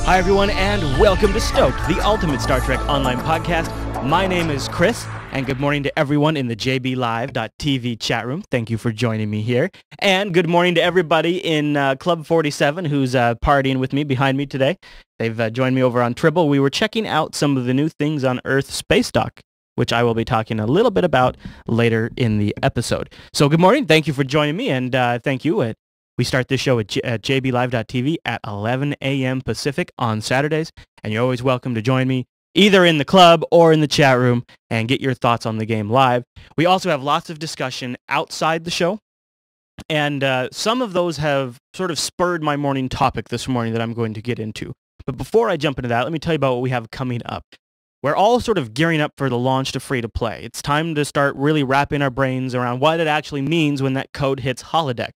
Hi, everyone, and welcome to Stoked, the ultimate Star Trek online podcast. My name is Chris, and good morning to everyone in the jblive.tv chat room. Thank you for joining me here. And good morning to everybody in Club 47 who's partying with me behind me today. They've joined me over on Tribble. We were checking out some of the new things on Earth Spacedock, which I will be talking a little bit about later in the episode. So good morning. Thank you for joining me, and thank you. We start this show at jblive.tv at 11 a.m. Pacific on Saturdays, and you're always welcome to join me either in the club or in the chat room and get your thoughts on the game live. We also have lots of discussion outside the show, and some of those have sort of spurred my morning topic this morning that I'm going to get into. But before I jump into that, let me tell you about what we have coming up. We're all sort of gearing up for the launch to free-to-play. It's time to start really wrapping our brains around what it actually means when that code hits holodeck.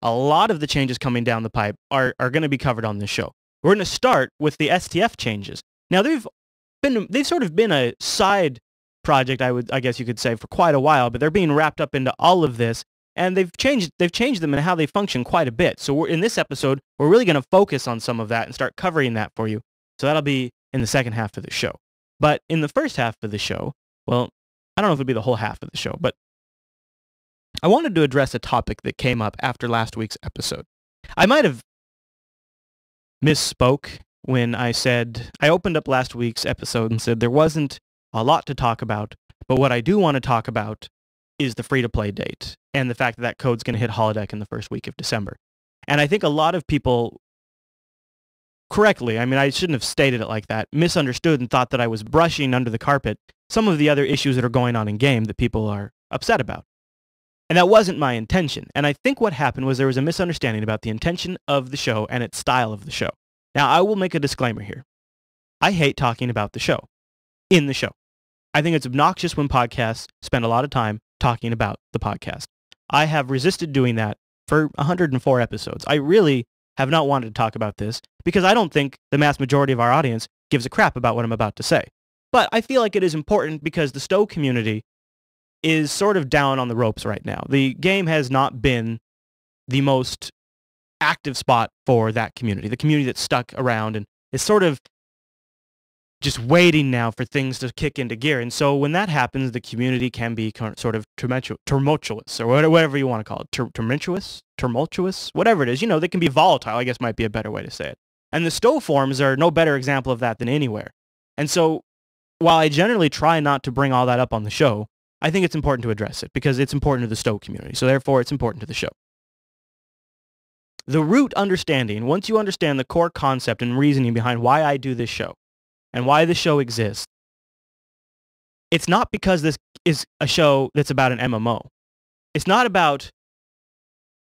A lot of the changes coming down the pipe are going to be covered on this show. We're going to start with the STF changes. Now, they've sort of been a side project, I guess you could say, for quite a while, but they're being wrapped up into all of this, and they've changed them and how they function quite a bit. So in this episode, we're really going to focus on some of that and start covering that for you. So that'll be in the second half of the show. But in the first half of the show, well, I don't know if it'll be the whole half of the show, but I wanted to address a topic that came up after last week's episode. I might have misspoke when I opened up last week's episode and said there wasn't a lot to talk about, but what I do want to talk about is the free-to-play date and the fact that that code's going to hit holodeck in the first week of December. And I think a lot of people correctly, I mean, I shouldn't have stated it like that, misunderstood and thought that I was brushing under the carpet some of the other issues that are going on in game that people are upset about. And that wasn't my intention. And I think what happened was there was a misunderstanding about the intention of the show and its style of the show. Now, I will make a disclaimer here. I hate talking about the show in the show. I think it's obnoxious when podcasts spend a lot of time talking about the podcast. I have resisted doing that for 104 episodes. I really have not wanted to talk about this because I don't think the mass majority of our audience gives a crap about what I'm about to say. But I feel like it is important because the STO community is sort of down on the ropes right now. The game has not been the most active spot for that community, the community that's stuck around and is sort of just waiting now for things to kick into gear. And so when that happens, the community can be sort of tumultuous, or whatever you want to call it, tumultuous, whatever it is. You know, they can be volatile, I guess might be a better way to say it. And the STO forums are no better example of that than anywhere. And so while I generally try not to bring all that up on the show, I think it's important to address it because it's important to the STO community. So therefore, it's important to the show. The root understanding, once you understand the core concept and reasoning behind why I do this show and why the show exists, it's not because this is a show that's about an MMO. It's not about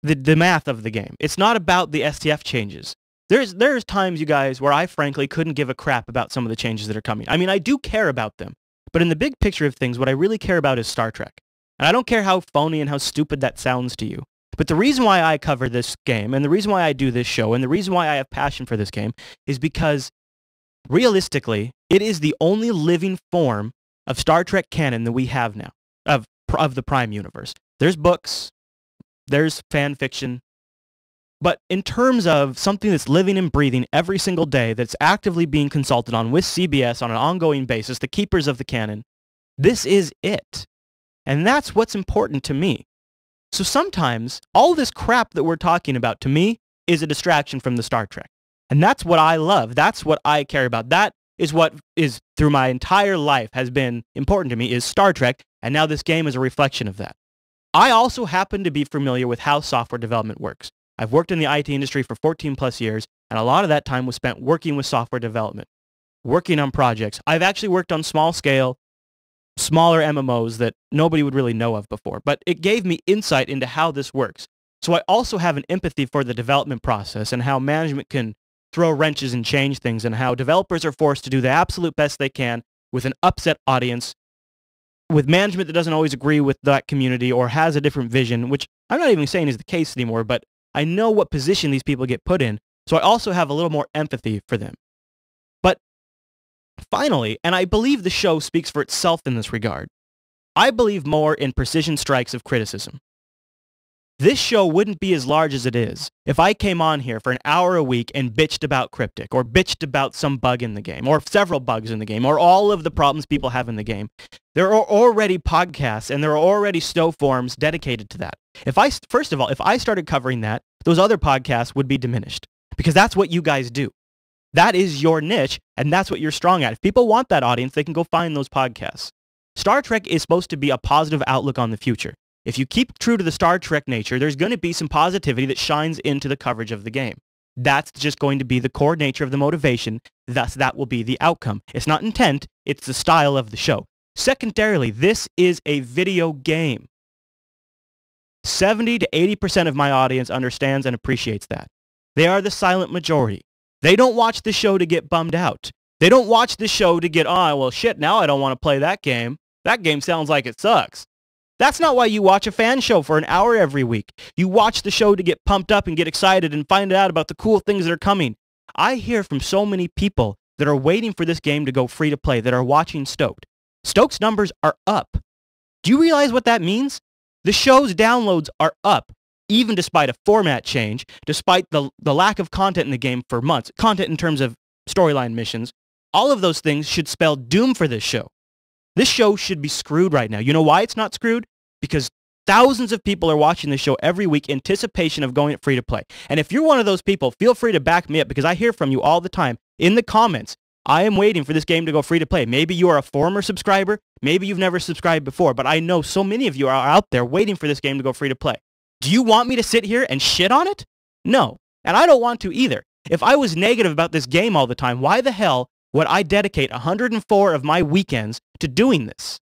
the math of the game. It's not about the STF changes. There's times, you guys, where I frankly couldn't give a crap about some of the changes that are coming. I mean, I do care about them. But in the big picture of things, what I really care about is Star Trek. And I don't care how phony and how stupid that sounds to you. But the reason why I cover this game, and the reason why I do this show, and the reason why I have passion for this game, is because, realistically, it is the only living form of Star Trek canon that we have now, of the Prime universe. There's books, there's fan fiction, but in terms of something that's living and breathing every single day, that's actively being consulted on with CBS on an ongoing basis, the keepers of the canon, this is it. And that's what's important to me. So sometimes, all this crap that we're talking about, to me, is a distraction from the Star Trek. And that's what I love. That's what I care about. That is what is, through my entire life, has been important to me, is Star Trek, and now this game is a reflection of that. I also happen to be familiar with how software development works. I've worked in the IT industry for 14 plus years, and a lot of that time was spent working with software development, working on projects. I've actually worked on small scale, smaller MMOs that nobody would really know of before, but it gave me insight into how this works. So I also have an empathy for the development process and how management can throw wrenches and change things, and how developers are forced to do the absolute best they can with an upset audience, with management that doesn't always agree with that community or has a different vision, which I'm not even saying is the case anymore, but I know what position these people get put in, so I also have a little more empathy for them. But finally, and I believe the show speaks for itself in this regard, I believe more in precision strikes of criticism. This show wouldn't be as large as it is if I came on here for an hour a week and bitched about Cryptic, or bitched about some bug in the game, or several bugs in the game, or all of the problems people have in the game. There are already podcasts and there are already Sto forums dedicated to that. First of all, if I started covering that, those other podcasts would be diminished, because that's what you guys do. That is your niche, and that's what you're strong at. If people want that audience, they can go find those podcasts. Star Trek is supposed to be a positive outlook on the future. If you keep true to the Star Trek nature, there's going to be some positivity that shines into the coverage of the game. That's just going to be the core nature of the motivation, thus that will be the outcome. It's not intent, it's the style of the show. Secondarily, this is a video game. 70 to 80% of my audience understands and appreciates that. They are the silent majority. They don't watch the show to get bummed out. They don't watch the show to get, oh, well, shit, now I don't want to play that game. That game sounds like it sucks. That's not why you watch a fan show for an hour every week. You watch the show to get pumped up and get excited and find out about the cool things that are coming. I hear from so many people that are waiting for this game to go free to play, that are watching Stoked. Stoked's numbers are up. Do you realize what that means? The show's downloads are up, even despite a format change, despite the lack of content in the game for months. Content in terms of storyline missions. All of those things should spell doom for this show. This show should be screwed right now. You know why it's not screwed? Because thousands of people are watching this show every week in anticipation of going free to play. And if you're one of those people, feel free to back me up, because I hear from you all the time in the comments. I am waiting for this game to go free to play. Maybe you are a former subscriber. Maybe you've never subscribed before, but I know so many of you are out there waiting for this game to go free to play. Do you want me to sit here and shit on it? No. And I don't want to either. If I was negative about this game all the time, why the hell would I dedicate 104 of my weekends to doing this?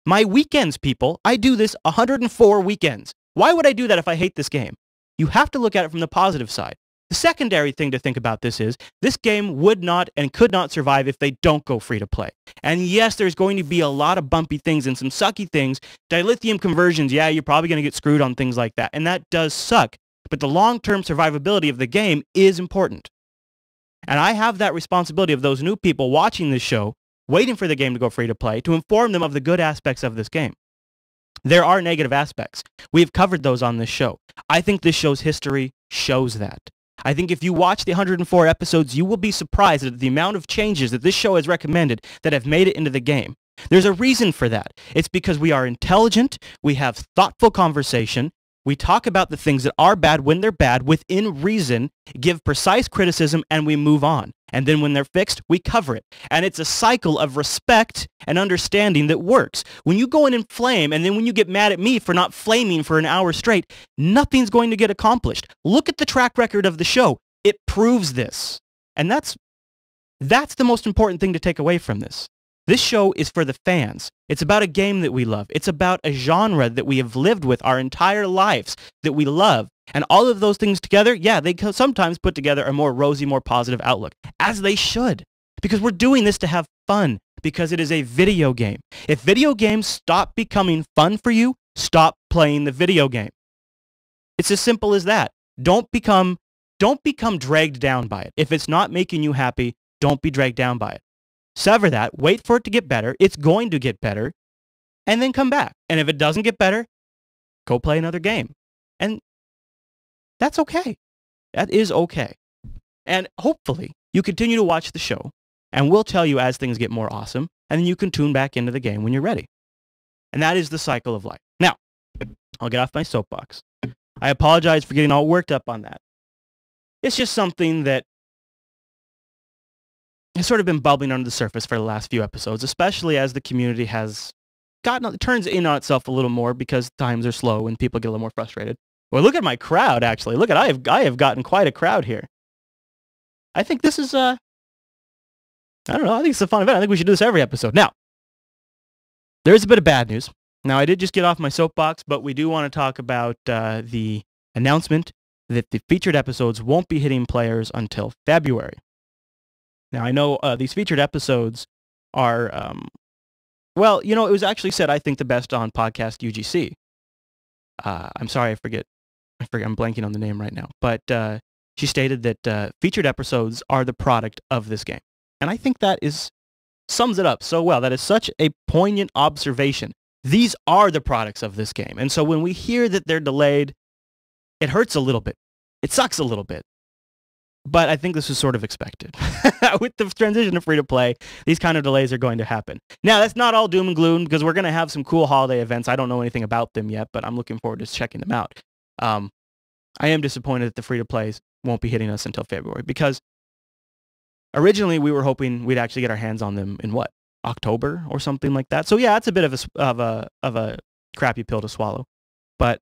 My weekends, people. I do this 104 weekends. Why would I do that if I hate this game? You have to look at it from the positive side. The secondary thing to think about this is, this game would not and could not survive if they don't go free to play. And yes, there's going to be a lot of bumpy things and some sucky things. Dilithium conversions, yeah, you're probably going to get screwed on things like that. And that does suck. But the long-term survivability of the game is important. And I have that responsibility of those new people watching this show, waiting for the game to go free to play, to inform them of the good aspects of this game. There are negative aspects. We've covered those on this show. I think this show's history shows that. I think if you watch the 104 episodes, you will be surprised at the amount of changes that this show has recommended that have made it into the game. There's a reason for that. It's because we are intelligent, we have thoughtful conversation, we talk about the things that are bad when they're bad within reason, give precise criticism, and we move on. And then when they're fixed, we cover it. And it's a cycle of respect and understanding that works. When you go in and flame, and then when you get mad at me for not flaming for an hour straight, nothing's going to get accomplished. Look at the track record of the show. It proves this. And that's the most important thing to take away from this. This show is for the fans. It's about a game that we love. It's about a genre that we have lived with our entire lives, that we love. And all of those things together, yeah, they sometimes put together a more rosy, more positive outlook, as they should. Because we're doing this to have fun, because it is a video game. If video games stop becoming fun for you, stop playing the video game. It's as simple as that. Don't become dragged down by it. If it's not making you happy, don't be dragged down by it. Sever that, wait for it to get better, it's going to get better, and then come back. And if it doesn't get better, go play another game. And that's okay. That is okay. And hopefully, you continue to watch the show, and we'll tell you as things get more awesome, and then you can tune back into the game when you're ready. And that is the cycle of life. Now, I'll get off my soapbox. I apologize for getting all worked up on that. It's just something that has sort of been bubbling under the surface for the last few episodes, especially as the community has turns in on itself a little more because times are slow and people get a little more frustrated. Well, look at my crowd, actually. Look at, I have gotten quite a crowd here. I think this is, I don't know, I think it's a fun event. I think we should do this every episode. Now, there's a bit of bad news. Now, I did just get off my soapbox, but we do want to talk about the announcement that the featured episodes won't be hitting players until February. Now, I know these featured episodes are, well, you know, it was actually said, I think, the best on podcast UGC. I'm sorry, I forget, I'm blanking on the name right now. But she stated that featured episodes are the product of this game. And I think that sums it up so well. That is such a poignant observation. These are the products of this game. And so when we hear that they're delayed, it hurts a little bit. It sucks a little bit. But I think this was sort of expected. With the transition to free-to-play, these kind of delays are going to happen. Now, that's not all doom and gloom, because we're going to have some cool holiday events. I don't know anything about them yet, but I'm looking forward to checking them out. I am disappointed that the free-to-plays won't be hitting us until February, because originally we were hoping we'd actually get our hands on them in, what, October or something like that. So yeah, it's a bit of a crappy pill to swallow. But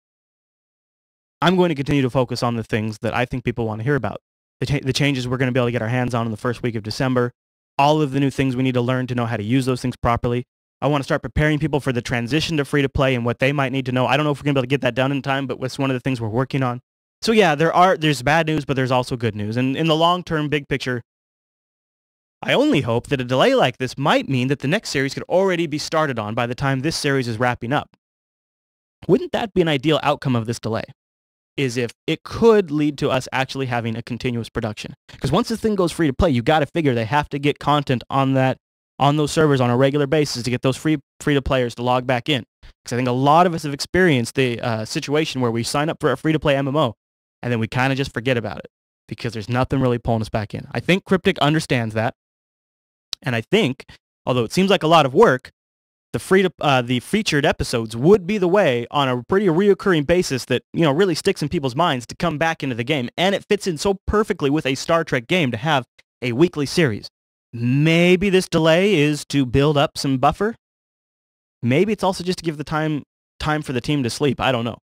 I'm going to continue to focus on the things that I think people want to hear about. The changes we're going to be able to get our hands on in the first week of December, all of the new things we need to learn to know how to use those things properly. I want to start preparing people for the transition to free-to-play and what they might need to know. I don't know if we're going to be able to get that done in time, but it's one of the things we're working on. So yeah, there's bad news, but there's also good news. And in the long-term, big picture, I only hope that a delay like this might mean that the next series could already be started on by the time this series is wrapping up. Wouldn't that be an ideal outcome of this delay? Is if it could lead to us actually having a continuous production. Because once this thing goes free to play, you got to figure they have to get content on those servers on a regular basis to get those free to players to log back in. Because I think a lot of us have experienced the situation where we sign up for a free to play MMO and then we kind of just forget about it because there's nothing really pulling us back in. I think Cryptic understands that, and I think, although it seems like a lot of work, the featured episodes would be the way on a pretty reoccurring basis that, you know, really sticks in people's minds to come back into the game. And it fits in so perfectly with a Star Trek game to have a weekly series. Maybe this delay is to build up some buffer. Maybe it's also just to give the time for the team to sleep. I don't know.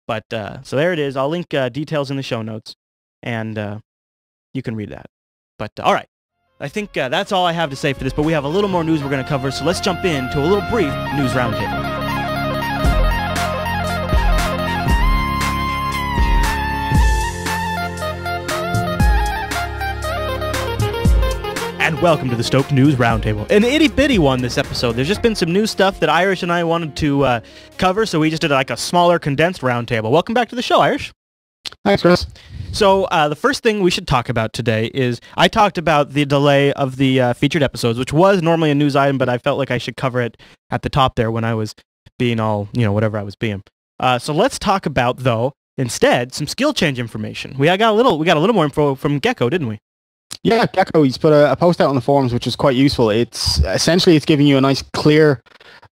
But so there it is. I'll link details in the show notes, and you can read that. But all right. I think that's all I have to say for this, but we have a little more news we're going to cover, so let's jump into a little brief news roundtable. And welcome to the STOked News Roundtable. An itty-bitty one this episode. There's just been some new stuff that Irish and I wanted to cover, so we just did like a smaller, condensed roundtable. Welcome back to the show, Irish. Thanks, Chris. So the first thing we should talk about today is I talked about the delay of the featured episodes, which was normally a news item, but I felt like I should cover it at the top there when I was being all, you know, whatever I was being. So let's talk about, though, instead, some skill change information. We got a little more info from Gecko, didn't we? Yeah, Gecko, he's put a post out on the forums, which is quite useful. It's giving you a nice, clear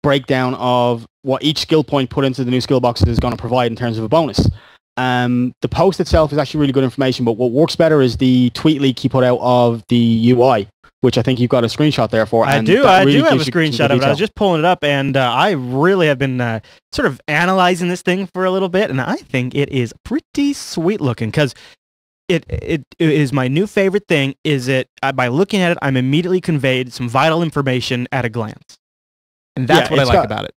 breakdown of what each skill point put into the new skill boxes is going to provide in terms of a bonus. The post itself is actually really good information, but what works better is the tweet leak he put out of the UI, which I think you've got a screenshot there for. I do have a screenshot of it. I was just pulling it up, and I really have been sort of analyzing this thing for a little bit, and I think it is pretty sweet looking, because it is my new favorite thing, is it by looking at it, I'm immediately conveyed some vital information at a glance. And that's what I like about it.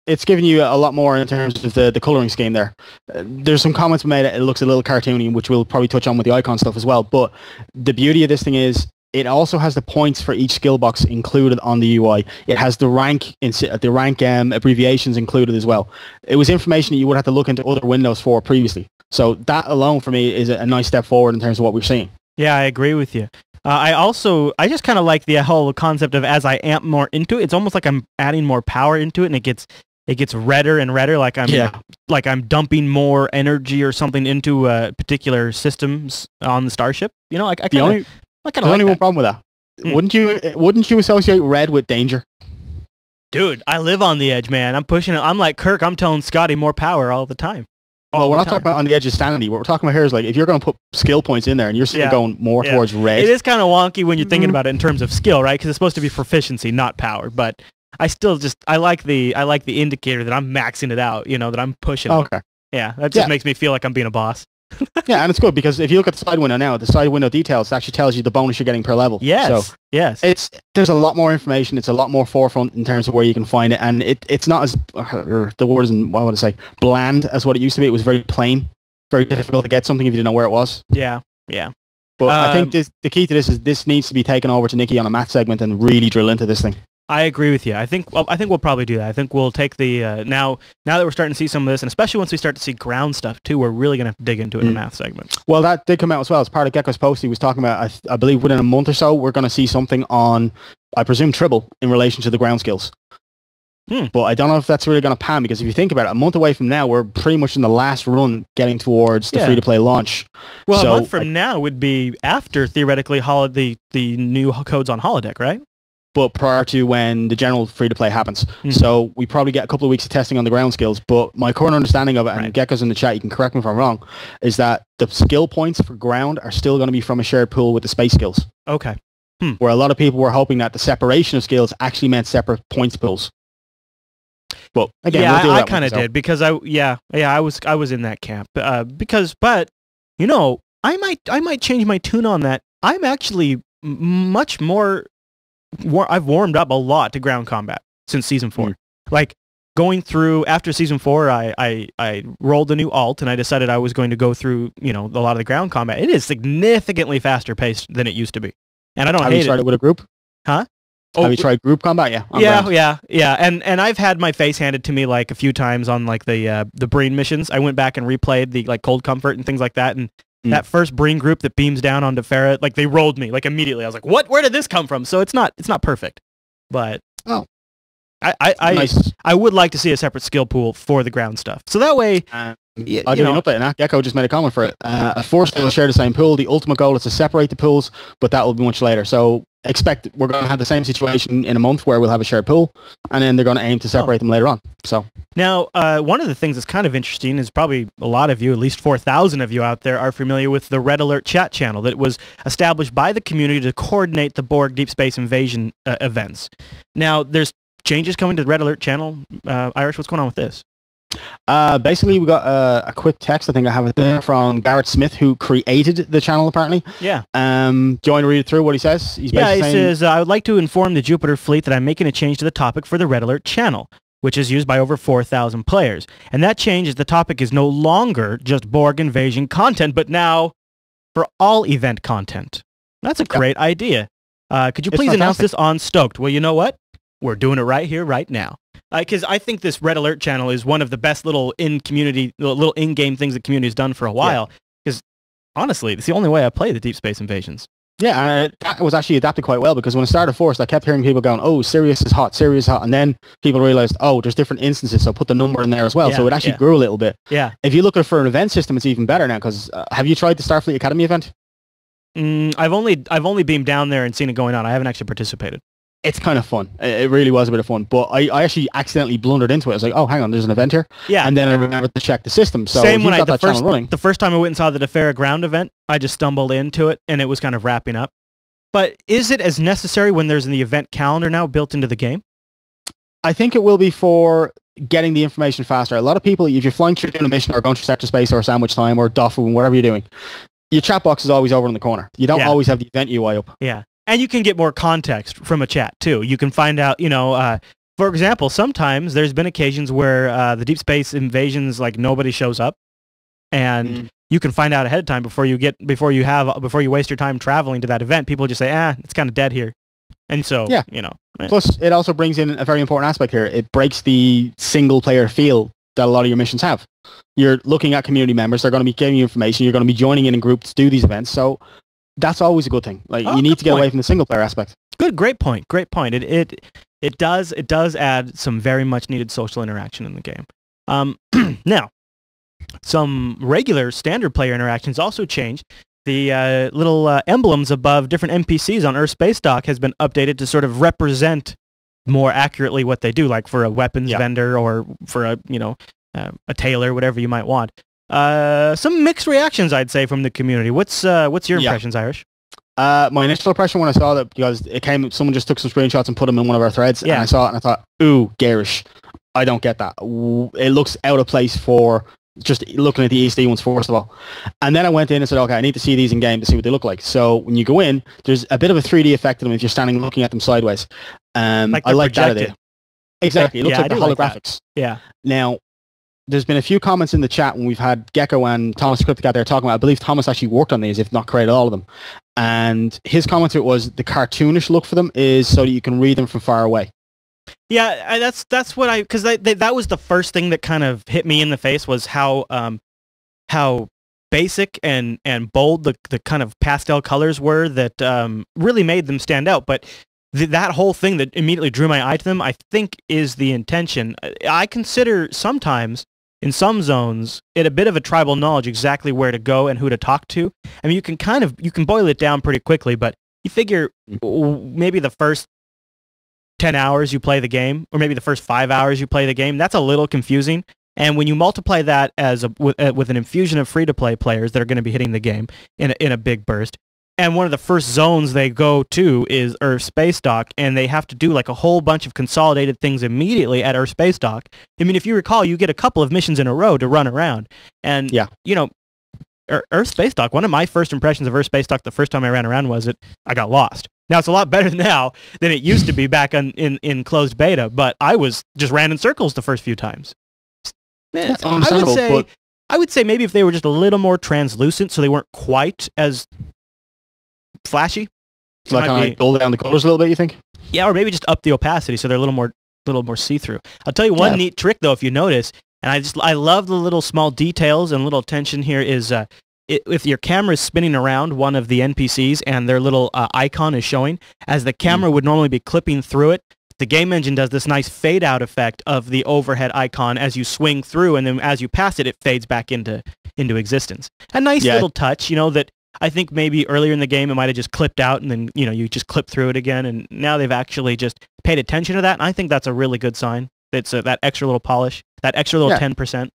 It's giving you a lot more in terms of the coloring scheme there. There's some comments made that it looks a little cartoony, which we'll probably touch on with the icon stuff as well. But the beauty of this thing is it also has the points for each skill box included on the UI. It has the rank abbreviations included as well. It was information that you would have to look into other windows for previously. So that alone for me is a nice step forward in terms of what we're seeing. Yeah, I agree with you. I just kind of like the whole concept of as I amp more into it, it's almost like I'm adding more power into it, and it gets redder and redder, like I'm dumping more energy or something into particular systems on the starship. You know, I kind of like that. There's only one problem with that. Wouldn't you associate red with danger? Dude, I live on the edge, man. I'm pushing it. I'm like Kirk. I'm telling Scotty more power all the time. Well, we're not talking about on the edge of sanity. What we're talking about here is like if you're going to put skill points in there and you're still going more towards red. It is kind of wonky when you're thinking about it in terms of skill, right? Because it's supposed to be proficiency, not power. But I still I like the indicator that I'm maxing it out. You know, that I'm pushing. Okay. Yeah, that just makes me feel like I'm being a boss. Yeah, and it's good because if you look at the side window now, the side window details actually tells you the bonus you're getting per level. Yes, so yes. There's a lot more information. It's a lot more forefront in terms of where you can find it, and it's not as the word isn't, what would I say, bland as what it used to be. It was very plain, very difficult to get something if you didn't know where it was. Yeah. But I think the key to this needs to be taken over to Nikki on a math segment and really drill into this thing. I agree with you. I think we'll probably do that. I think we'll take the now that we're starting to see some of this, and especially once we start to see ground stuff too, we're really gonna have to dig into it in the math segment. Well, that did come out as well as part of Gecko's post. He was talking about, I believe, within a month or so, we're going to see something on, I presume, Tribble in relation to the ground skills. But I don't know if that's really going to pan, because if you think about it, a month away from now, we're pretty much in the last run getting towards the free-to-play launch. Well, so, a month from now would be after, theoretically, the new codes on holodeck, right? But prior to when the general free-to-play happens. So we probably get a couple of weeks of testing on the ground skills. But my current understanding of it, and Gecko's in the chat, you can correct me if I'm wrong, is that the skill points for ground are still going to be from a shared pool with the space skills. Okay. Where a lot of people were hoping that the separation of skills actually meant separate points pools. But again, I kind of did, because I was in that camp, but you know, I might change my tune on that. I'm actually much more. I've warmed up a lot to ground combat since season 4. Like going through after season 4, I rolled a new alt and I decided I was going to go through, you know, a lot of the ground combat. It is significantly faster paced than it used to be, and I don't hate it. Have you tried it with a group? Huh? Have you tried group combat? Yeah. And I've had my face handed to me like a few times on like the Breen missions. I went back and replayed the like Cold Comfort and things like that, and that first Breen group that beams down onto Farah, like they rolled me like immediately. I was like, "What? Where did this come from?" So it's not perfect, but nice. I would like to see a separate skill pool for the ground stuff. So that way, I'll give you an update on that. Gecko just made a comment for it. A force will share the same pool. The ultimate goal is to separate the pools, but that will be much later. So expect we're going to have the same situation in a month where we'll have a shared pool, and then they're going to aim to separate them later on. So now, one of the things that's kind of interesting is probably a lot of you, at least 4,000 of you out there, are familiar with the Red Alert chat channel that was established by the community to coordinate the Borg Deep Space Invasion events. Now, there's changes coming to the Red Alert channel. Irish, what's going on with this? Basically, we got a quick text. I think I have it there from Garrett Smith, who created the channel, apparently. Yeah. Do you want to read it through what he says? He says, I would like to inform the Jupiter fleet that I'm making a change to the topic for the Red Alert channel, which is used by over 4,000 players. And that change is the topic is no longer just Borg invasion content, but now for all event content. That's a great idea. Could you please announce this on STOked? Well, you know what? We're doing it right here, right now. Because I think this Red Alert channel is one of the best little in-game things the community has done for a while. Because honestly, it's the only way I play the Deep Space Invasions. Yeah, and that was actually adapted quite well, because when it started Forced, I kept hearing people going, "Oh, Sirius is hot, Sirius is hot," and then people realized, "Oh, there's different instances, so put the number in there as well." So it actually grew a little bit. Yeah. If you look at for an event system, it's even better now. Because have you tried the Starfleet Academy event? I've only beamed down there and seen it going on. I haven't actually participated. It's kind of fun. It really was a bit of fun. But I actually accidentally blundered into it. I was like, oh, hang on, there's an event here. Yeah. And then I remembered to check the system. So same when the first time I went and saw the Defera ground event, I just stumbled into it and it was kind of wrapping up. But is it as necessary when there's the event calendar now built into the game? I think it will be for getting the information faster. A lot of people, if you're flying through doing a mission or going through sector space or sandwich time or Dofu and whatever you're doing, your chat box is always over in the corner. You don't always have the event UI up. Yeah. And you can get more context from a chat, too. You can find out, for example, sometimes there's been occasions where the Deep Space Invasions, like, nobody shows up. And you can find out ahead of time before you waste your time traveling to that event. People just say, it's kind of dead here. And so, Plus, it also brings in a very important aspect here. It breaks the single-player feel that a lot of your missions have. You're looking at community members. They're going to be giving you information. You're going to be joining in groups to do these events. So that's always a good thing. Like you need to get away from the single player aspect. Great point. It does add some very much needed social interaction in the game. Now, some regular standard player interactions also changed. The little emblems above different NPCs on Earth Spacedock has been updated to sort of represent more accurately what they do, like for a weapons vendor or for a tailor, whatever you might want. Some mixed reactions, I'd say, from the community. What's your impressions, Irish? My initial impression when I saw that, because it came, someone just took some screenshots and put them in one of our threads, and I saw it and I thought, ooh, garish. I don't get that. It looks out of place for just looking at the ESD ones, first of all. And then I went in and said, okay, I need to see these in game to see what they look like. So when you go in, there's a bit of a 3D effect to them if you're standing looking at them sideways. I like that idea. Exactly. It looks like the holographics. Yeah. Now, there's been a few comments in the chat when we've had Gecko and Thomas Cryptic out there talking about, I believe Thomas actually worked on these, if not created all of them. And his comment to it was the cartoonish look for them is so that you can read them from far away. Yeah, that's what because that was the first thing that kind of hit me in the face, was how basic and bold the kind of pastel colors were that really made them stand out. But that whole thing that immediately drew my eye to them, I think, is the intention. I consider sometimes in some zones it a bit of a tribal knowledge exactly where to go and who to talk to. I mean, you can boil it down pretty quickly, but you figure maybe the first 10 hours you play the game, or maybe the first 5 hours you play the game, that's a little confusing. And when you multiply that with an infusion of free-to-play players that are going to be hitting the game in a big burst, and one of the first zones they go to is Spacedock, and they have to do like a whole bunch of consolidated things immediately at Spacedock. I mean, if you recall, you get a couple of missions in a row to run around. And, you know, Spacedock, one of my first impressions of Spacedock the first time I ran around was I got lost. Now, it's a lot better now than it used to be back in closed beta, but I just ran in circles the first few times. I would say maybe if they were just a little more translucent, so they weren't quite as flashy. Like kind of dull down the colors a little bit, you think? Yeah, or maybe just up the opacity so they're a little more see-through. I'll tell you one neat trick though, if you notice, and I love the little small details and little attention here is if your camera is spinning around one of the NPCs and their little icon is showing, as the camera would normally be clipping through it, the game engine does this nice fade-out effect of the overhead icon as you swing through, and then as you pass it, it fades back into existence. A nice little touch, you know, that I think maybe earlier in the game it might have just clipped out, and then, you know, you just clip through it again, and now they've actually just paid attention to that, and I think that's a really good sign. It's that extra little polish, that extra little 10%.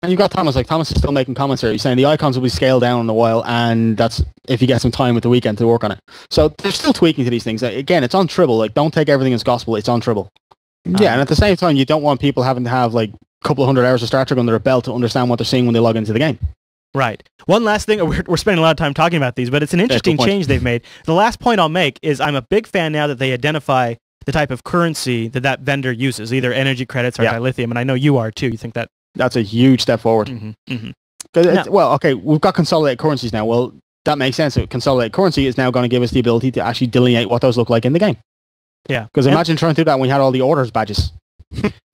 And you've got Thomas, Thomas is still making comments here. He's saying the icons will be scaled down in a while, and that's if you get some time with the weekend to work on it. So they're still tweaking to these things. Again, it's on Tribble. Like, don't take everything as gospel. It's on Tribble. Yeah, and at the same time, you don't want people having to have like a couple of hundred hours of Star Trek under their belt to understand what they're seeing when they log into the game. Right. One last thing, we're spending a lot of time talking about these, but it's an interesting change they've made. The last point I'll make is I'm a big fan now that they identify the type of currency that vendor uses, either energy credits or dilithium, and I know you are too. You think that's a huge step forward. Well, okay, we've got consolidated currencies now. Well, that makes sense. So consolidated currency is now going to give us the ability to actually delineate what those look like in the game. Yeah. Because imagine trying to do that when we had all the orders badges.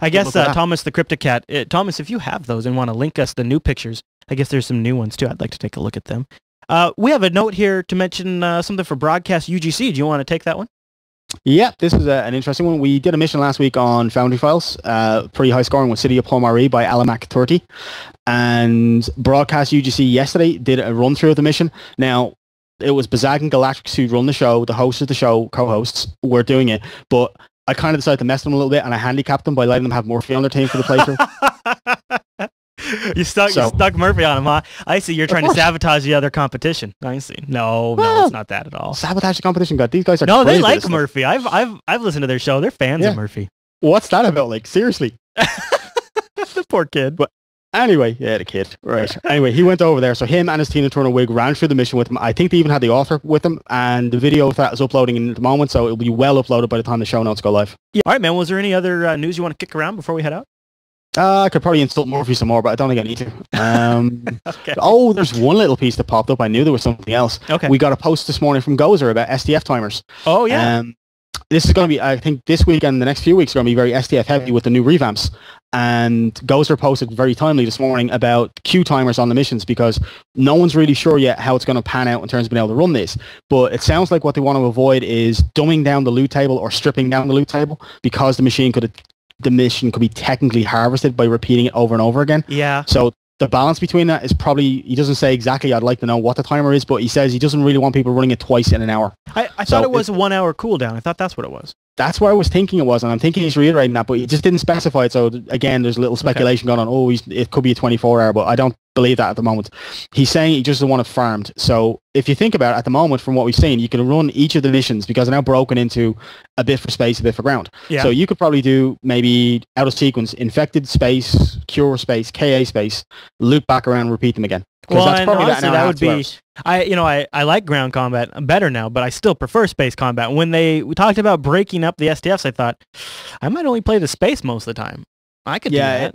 I guess Thomas the Cryptocat, Thomas, if you have those and want to link us the new pictures, I guess there's some new ones too. I'd like to take a look at them. We have a note here to mention something for Broadcast UGC. Do you want to take that one? Yeah, this is an interesting one. We did a mission last week on Foundry Files, pretty high scoring with City of Palmarie by Alamac 30. And Broadcast UGC yesterday did a run through of the mission. Now, it was Bazag and Galactrix who run the show. The hosts of the show, co-hosts, were doing it. But I kind of decided to mess them a little bit, and I handicapped them by letting them have Murphy on their team for the playthrough. You stuck Murphy on him, huh? I see. You're trying to sabotage the other competition. I see. No, it's not that at all. Sabotage the competition, God. These guys are they like Murphy. I've listened to their show. They're fans of Murphy. What's that about? Like, seriously? The poor kid. But anyway, the kid. Right. Anyway, he went over there. So him and his Tina Turner wig ran through the mission with him. I think they even had the author with them, and the video of that is uploading in the moment, so it'll be well uploaded by the time the show notes go live. Yeah. All right, man. Was there any other news you want to kick around before we head out? I could probably insult Murphy some more, but I don't think I need to. Okay. Oh, there's one little piece that popped up. I knew there was something else. Okay. We got a post this morning from Gozer about SDF timers. Oh, yeah. This is going to be, I think this week and the next few weeks are going to be very SDF heavy with the new revamps. And Gozer posted very timely this morning about queue timers on the missions because no one's really sure yet how it's going to pan out in terms of being able to run this. But it sounds like what they want to avoid is dumbing down the loot table or stripping down the loot table because the mission could be technically harvested by repeating it over and over again. Yeah. So the balance between that is probably, he doesn't say exactly, I'd like to know what the timer is, but he says he doesn't really want people running it twice in an hour. I thought it was a 1 hour cooldown. I thought that's what it was. That's what I was thinking it was, and I'm thinking he's reiterating that, but he just didn't specify it. So again, there's a little speculation going on. Oh, it could be a 24-hour, but I don't believe that at the moment. He's saying he just doesn't want it farmed. So if you think about it, at the moment, from what we've seen, you can run each of the missions because they're now broken into a bit for space, a bit for ground. Yeah. So you could probably do maybe out of sequence, infected space, cure space, KA space, loop back around, repeat them again. Well, that's probably honestly, that would be. I like ground combat better now, but I still prefer space combat. When we talked about breaking up the SDFs, I thought I might only play the space most of the time. I could do that.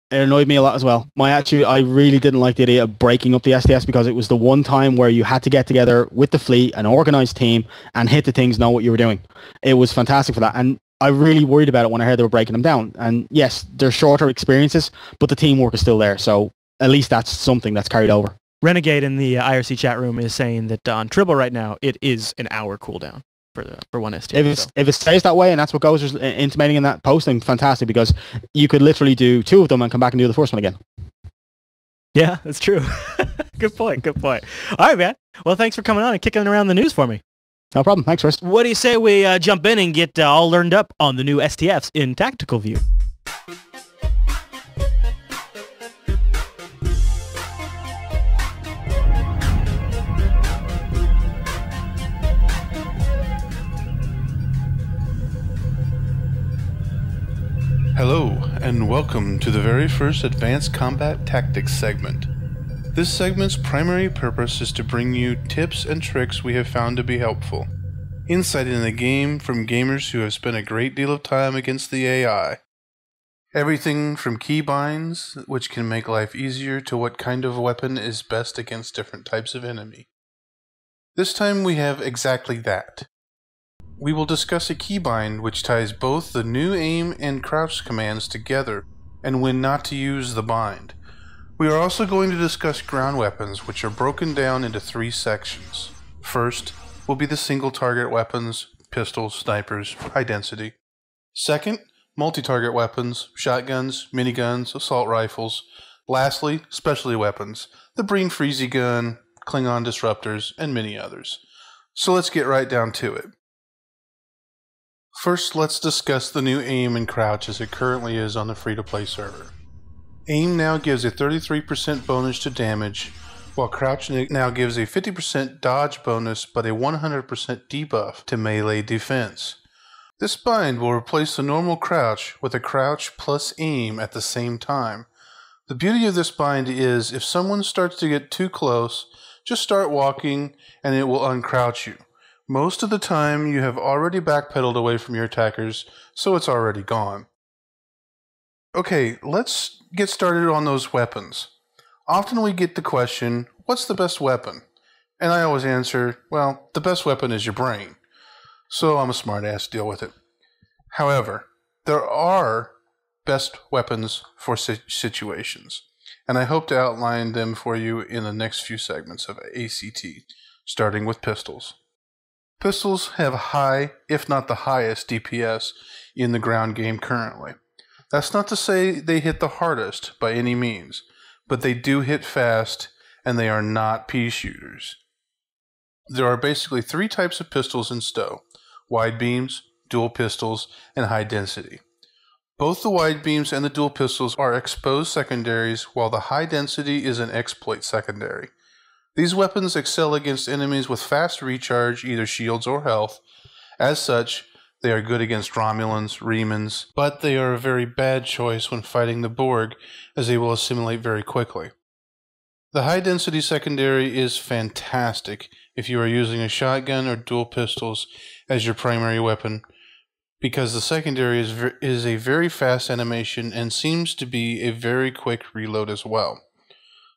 It annoyed me a lot as well. I really didn't like the idea of breaking up the SDFs because it was the one time where you had to get together with the fleet, an organized team, and hit the things, know what you were doing. It was fantastic for that, and I really worried about it when I heard they were breaking them down. And yes, they're shorter experiences, but the teamwork is still there. So at least that's something that's carried over. Renegade in the IRC chat room is saying that on Tribble right now, it is an hour cooldown. for one STF. If it stays that way, and that's what Ghost was intimating in that posting, fantastic, because you could literally do 2 of them and come back and do the first one again. Yeah, that's true. Good point. All right, man. Well, thanks for coming on and kicking around the news for me. No problem. Thanks, Chris. What do you say we jump in and get all learned up on the new SDFs in tactical view? Hello, and welcome to the very first Advanced Combat Tactics segment. This segment's primary purpose is to bring you tips and tricks we have found to be helpful. Insight in the game from gamers who have spent a great deal of time against the AI. Everything from keybinds, which can make life easier, to what kind of weapon is best against different types of enemy. This time we have exactly that. We will discuss a keybind which ties both the new aim and crouch commands together, and when not to use the bind. We are also going to discuss ground weapons, which are broken down into 3 sections. First will be the single target weapons, pistols, snipers, high density. Second, multi-target weapons, shotguns, miniguns, assault rifles. Lastly, specialty weapons, the Breen Freezy gun, Klingon disruptors, and many others. So let's get right down to it. First, let's discuss the new aim and crouch as it currently is on the free-to-play server. Aim now gives a 33% bonus to damage, while crouch now gives a 50% dodge bonus but a 100% debuff to melee defense. This bind will replace the normal crouch with a crouch plus aim at the same time. The beauty of this bind is if someone starts to get too close, just start walking and it will uncrouch you. Most of the time you have already backpedaled away from your attackers, so it's already gone. Okay, let's get started on those weapons. Often we get the question, what's the best weapon? And I always answer, well, the best weapon is your brain. So I'm a smart ass, deal with it. However, there are best weapons for situations, and I hope to outline them for you in the next few segments of A.C.T, starting with pistols. Pistols have high, if not the highest, DPS in the ground game currently. That's not to say they hit the hardest by any means, but they do hit fast, and they are not pea shooters. There are basically 3 types of pistols in STO: wide beams, dual pistols, and high density. Both the wide beams and the dual pistols are exposed secondaries, while the high density is an exploit secondary. These weapons excel against enemies with fast recharge, either shields or health. As such, they are good against Romulans, Remans, but they are a very bad choice when fighting the Borg, as they will assimilate very quickly. The high-density secondary is fantastic if you are using a shotgun or dual pistols as your primary weapon, because the secondary is a very fast animation and seems to be a very quick reload as well.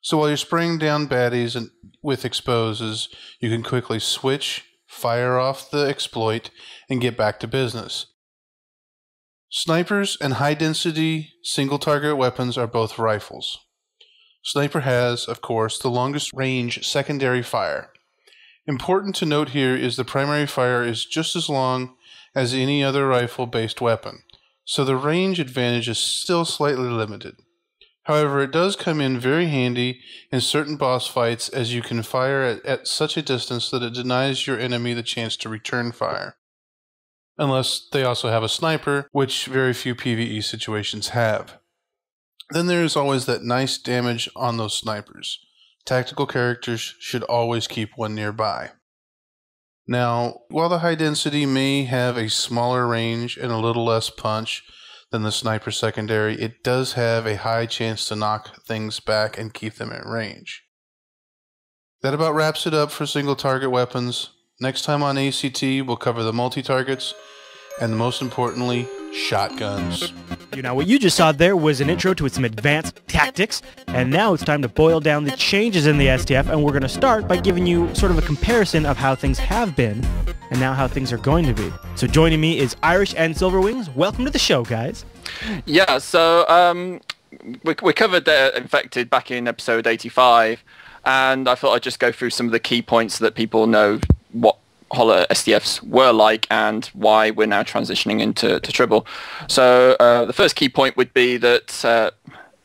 So while you're spraying down baddies with exposes, you can quickly switch, fire off the exploit, and get back to business. Snipers and high-density single-target weapons are both rifles. Sniper has, of course, the longest range secondary fire. Important to note here is the primary fire is just as long as any other rifle-based weapon, so the range advantage is still slightly limited. However, it does come in very handy in certain boss fights, as you can fire at such a distance that it denies your enemy the chance to return fire. Unless they also have a sniper, which very few PvE situations have. Then there is always that nice damage on those snipers. Tactical characters should always keep one nearby. Now, while the high density may have a smaller range and a little less punch than the sniper secondary, it does have a high chance to knock things back and keep them at range. That about wraps it up for single target weapons. Next time on A.C.T, we'll cover the multi-targets, and most importantly, shotguns. Now, what you just saw there was an intro to some advanced tactics, and now it's time to boil down the changes in the STF, and we're going to start by giving you sort of a comparison of how things have been and now how things are going to be. So joining me is Irish and Silverwings. Welcome to the show, guys. Yeah, so we covered the Infected back in episode 85, and I thought I'd just go through some of the key points so that people know what SDFs were like and why we're now transitioning into Tribble. So the first key point would be that,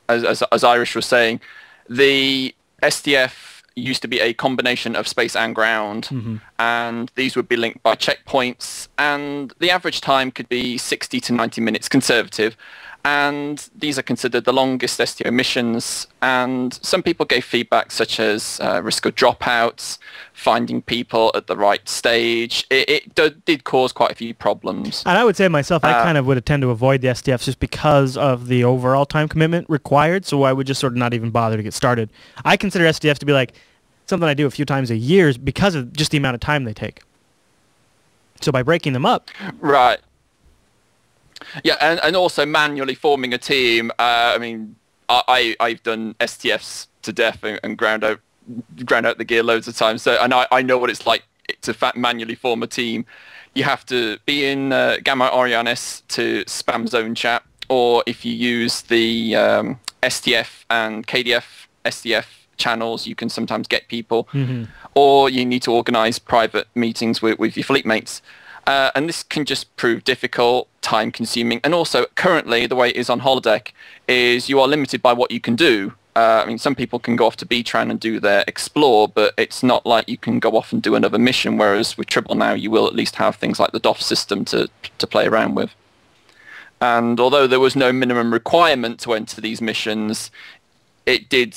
as Irish was saying, the SDF used to be a combination of space and ground, and these would be linked by checkpoints, and the average time could be 60 to 90 minutes conservative, and these are considered the longest STO missions, and some people gave feedback such as risk of dropouts, finding people at the right stage. It did cause quite a few problems. And I would say myself, I kind of would tend to avoid the SDFs just because of the overall time commitment required, so I would just sort of not even bother to get started. I consider SDFs to be like something I do a few times a year because of just the amount of time they take. So by breaking them up... Right. Yeah, and also manually forming a team. I mean, I've done STFs to death and ground out the gear loads of times. So, and I know what it's like to manually form a team. You have to be in Gamma Orionis to spam zone chat, or if you use the STF and KDF SDF channels, you can sometimes get people, or you need to organize private meetings with your fleet mates. And this can just prove difficult, time-consuming, and also currently the way it is on holodeck is you are limited by what you can do. I mean, some people can go off to B-Tran and do their explore, but it's not like you can go off and do another mission, whereas with Tribble now you will at least have things like the DOF system to play around with. And although there was no minimum requirement to enter these missions, it did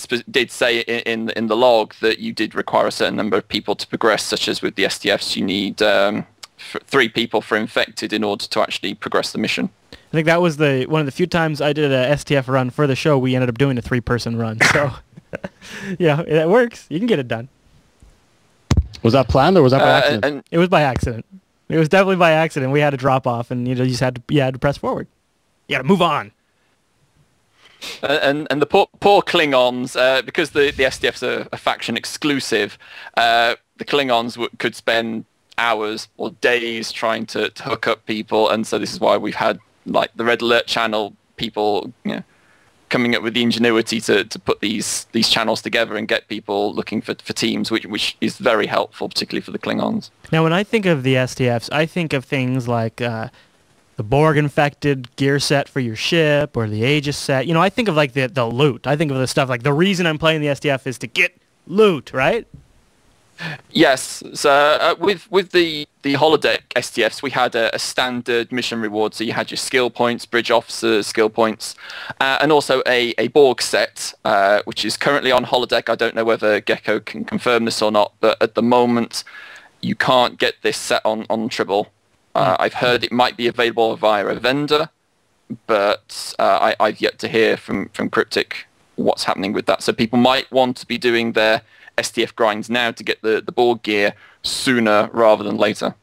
say in the log that you did require a certain number of people to progress, such as with the SDFs you need 3 people for infected in order to actually progress the mission. I think that was one of the few times I did a STF run for the show. We ended up doing a 3-person run. So, yeah, it works. You can get it done. Was that planned or was that by accident? It was by accident. It was definitely by accident. We had to drop off, and you just had to press forward. You had to move on. And the poor Klingons, because the SDFs are faction exclusive, the Klingons could spend hours or days trying to hook up people, and so this is why we've had like the Red Alert channel people, coming up with the ingenuity to put these channels together and get people looking for teams, which is very helpful, particularly for the Klingons. Now, when I think of the SDFs, I think of things like the Borg infected gear set for your ship, or the Aegis set. I think of like the loot. I think of the stuff like the reason I'm playing the SDF is to get loot, right? Yes. So with the holodeck SDFs, we had a standard mission reward. So you had your skill points, bridge officer skill points, and also a Borg set, which is currently on holodeck. I don't know whether Gecko can confirm this or not, but at the moment you can't get this set on Tribble. I've heard it might be available via a vendor, but I've yet to hear from Cryptic what's happening with that. So people might want to be doing their SDF grinds now to get the Borg gear sooner rather than later.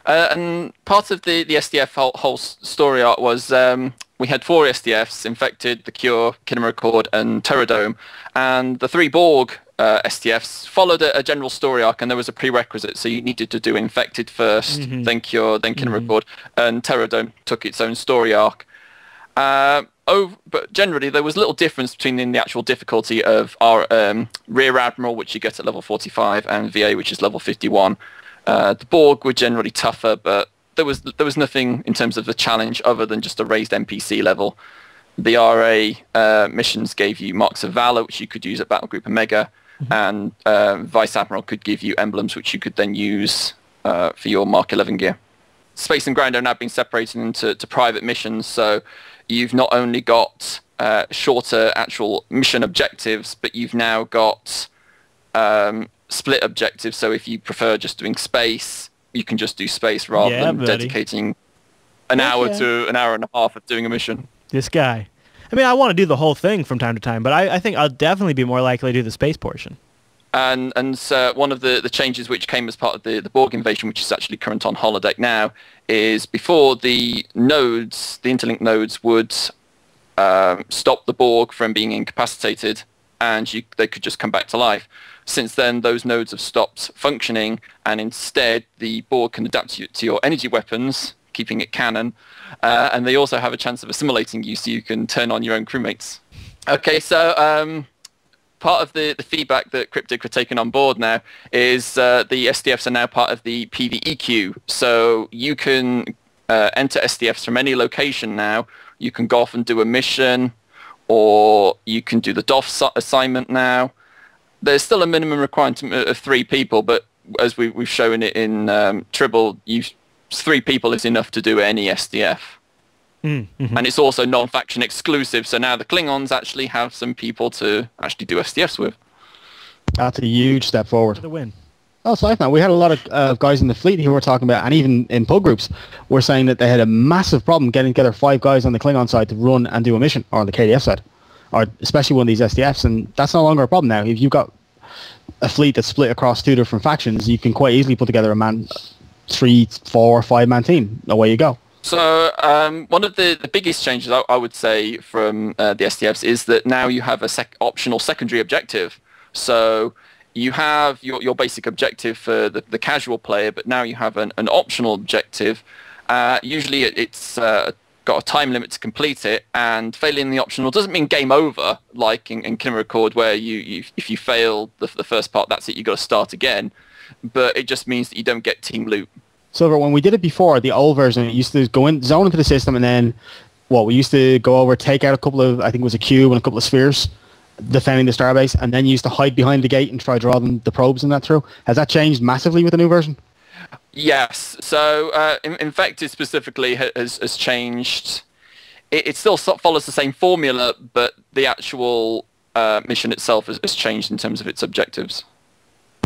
And part of the SDF whole story arc was we had 4 SDFs, Infected, The Cure, Kinema Accord, and Terradome, and the 3 Borg SDFs followed a general story arc, and there was a prerequisite, so you needed to do Infected first, then Cure, then Kinema Accord, and Terradome took its own story arc. But generally there was little difference between the actual difficulty of our Rear Admiral, which you get at level 45, and VA, which is level 51. The Borg were generally tougher, but there was nothing in terms of the challenge other than just a raised NPC level. The RA missions gave you Marks of Valor, which you could use at Battlegroup Omega, and Vice Admiral could give you emblems, which you could then use for your Mark 11 gear. Space and Ground are now being separated into private missions, so you've not only got shorter actual mission objectives, but you've now got split objectives. So if you prefer just doing space, you can just do space rather than dedicating an hour to an hour and a half of doing a mission. This guy. I mean, I want to do the whole thing from time to time, but I think I'll definitely be more likely to do the space portion. And so one of the changes which came as part of the Borg invasion, which is actually current on holodeck now, is before the nodes, the interlink nodes would stop the Borg from being incapacitated, and they could just come back to life. Since then, those nodes have stopped functioning, and instead the Borg can adapt to your energy weapons, keeping it canon, and they also have a chance of assimilating you, so you can turn on your own crewmates. Okay, so part of the feedback that Cryptic are taking on board now is the SDFs are now part of the PvE queue. So you can enter SDFs from any location now. You can go off and do a mission, or you can do the DOF assignment now. There's still a minimum requirement of 3 people, but as we've shown it in Tribble, 3 people is enough to do any SDF. Mm-hmm. And it's also non-faction exclusive, so now the Klingons actually have some people to actually do SDFs with. That's a huge step forward. The win. Oh, it's nice, man. We had a lot of guys in the fleet who were talking about, and even in pub groups, were saying that they had a massive problem getting together 5 guys on the Klingon side to run and do a mission, or on the KDF side, or especially one of these SDFs, and that's no longer a problem now. If you've got a fleet that's split across 2 different factions, you can quite easily put together a 3, 4, 5-man team. Away you go. So one of the biggest changes I would say from the SDFs is that now you have a optional secondary objective. So you have your basic objective for the casual player, but now you have an optional objective. Usually it's got a time limit to complete it, and failing the optional doesn't mean game over, like in Kingdom Record, where if you fail the first part, that's it, you've got to start again. But it just means that you don't get team loot. Silver, when we did it before, the old version, it used to go in, zone into the system, and then we used to go over, take out a couple of, I think it was a cube and a couple of spheres, defending the starbase, and then you used to hide behind the gate and try to draw the probes and that through. Has that changed massively with the new version? Yes. So Infected specifically has changed. It still follows the same formula, but the actual mission itself has changed in terms of its objectives.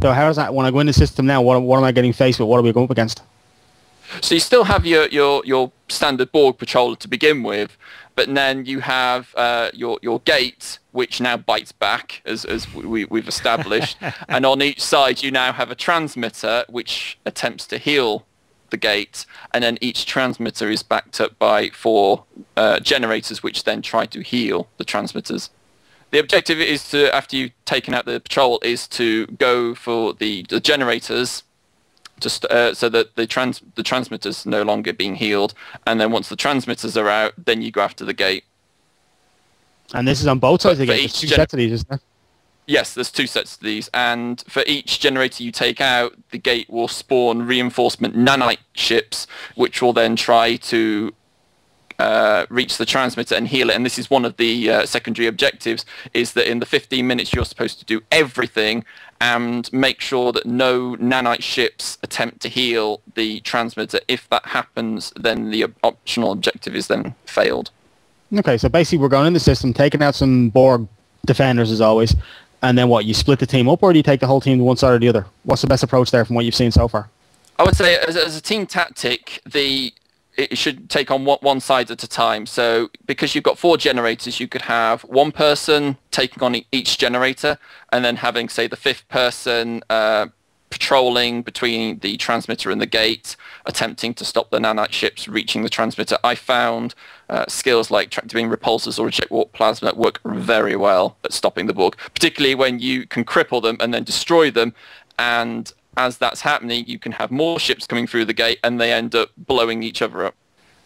So how does that, when I go in the system now, what am I getting faced with? What are we going up against? So you still have your standard Borg patroller to begin with, but then you have your gate, which now bites back, as we've established. And on each side, you now have a transmitter, which attempts to heal the gate. And then each transmitter is backed up by 4 generators, which then try to heal the transmitters. The objective is to, after you've taken out the patrol, is to go for the generators, just so that the transmitters no longer being healed, and then once the transmitters are out, then you go after the gate. And this is on both sides of the gate. There's 2 sets of these, isn't there? Yes, there's 2 sets of these, and for each generator you take out, the gate will spawn reinforcement nanite ships, which will then try to reach the transmitter and heal it. And this is one of the secondary objectives, is that in the 15 minutes you're supposed to do everything and make sure that no nanite ships attempt to heal the transmitter. If that happens, then the optional objective is then failed. Okay, so basically we're going in the system, taking out some Borg defenders as always, and then what, you split the team up, or do you take the whole team to one side or the other? What's the best approach there from what you've seen so far? I would say as a team tactic, it should take on one side at a time. So because you've got 4 generators, you could have 1 person taking on each generator, and then having, say, the 5th person patrolling between the transmitter and the gate, attempting to stop the nanite ships reaching the transmitter. I found skills like doing repulsors or eject warp plasma work very well at stopping the Borg, particularly when you can cripple them and then destroy them. And as that's happening, you can have more ships coming through the gate, and they end up blowing each other up.